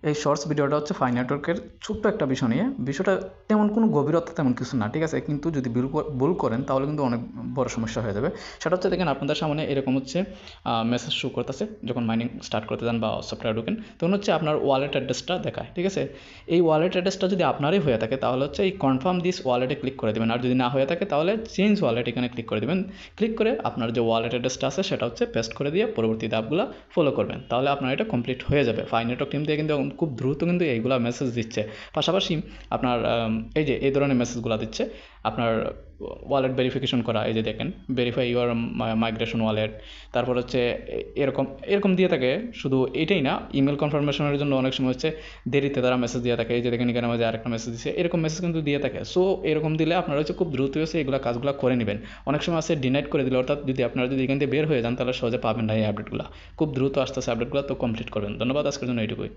এই শর্টস ভিডিওটা হচ্ছে ফাই নেটওয়ার্কের ছোট্ট একটা বিষয় নিয়ে। বিষয়টা তেমন কোনো গভীরতা তেমন কিছু না, ঠিক আছে? কিন্তু যদি ভুল করেন তাহলে কিন্তু অনেক বড় সমস্যা হয়ে যাবে। সেটা হচ্ছে দেখেন আপনাদের সামনে এরকম হচ্ছে মেসেজ শো করতেছে যখন মাইনিং স্টার্ট করতে যান বা সফটওয়্যার ঢোকেন, তখন হচ্ছে আপনার ওয়ালেট অ্যাড্রেসটা দেখায়, ঠিক আছে? এই ওয়ালেট অ্যাড্রেসটা যদি আপনারই হয়ে থাকে তাহলে হচ্ছে এই কনফার্ম দিস ওয়ালেটে ক্লিক করে দেবেন, আর যদি না হয়ে থাকে তাহলে চেঞ্জ ওয়ালেট এখানে ক্লিক করে দেবেন। ক্লিক করে আপনার যে ওয়ালেট অ্যাড্রেসটা আছে সেটা হচ্ছে পেস্ট করে দিয়ে পরবর্তী ধাপগুলো ফলো করবেন, তাহলে আপনার এটা কমপ্লিট হয়ে যাবে। ফাই নেটওয়ার্ক টিম থেকে কিন্তু খুব দ্রুত কিন্তু এইগুলা মেসেজ দিচ্ছে। পাশাপাশি আপনার এই যে এই ধরনের মেসেজগুলো দিচ্ছে আপনার ওয়ালেট ভেরিফিকেশন করা, এই যে দেখেন ভেরিফাই ইউর মাইগ্রেশন ওয়ালেট, তারপর হচ্ছে এরকম এরকম দিয়ে থাকে। শুধু এটাই না, ইমেল কনফার্মেশনের জন্য অনেক সময় হচ্ছে দেরিতে তারা মেসেজ দিয়ে থাকে। এই যে দেখেন এখানে মাঝে আরেকটা মেসেজ দিচ্ছে, এরকম মেসেজ কিন্তু দিয়ে থাকে। সো এরকম দিলে আপনারা হচ্ছে খুব দ্রুত হচ্ছে এগুলো কাজগুলো করে নেবেন। অনেক সময় আছে ডিনাইট করে দিলে, অর্থাৎ যদি আপনারা যদি এখান থেকে বের হয়ে যান তাহলে সহজে পাবেন না এই আপডেটগুলো। খুব দ্রুত আসতেছে আপডেটগুলো, তো কমপ্লিট করবেন। ধন্যবাদ, আজকের জন্য এইটুকুই।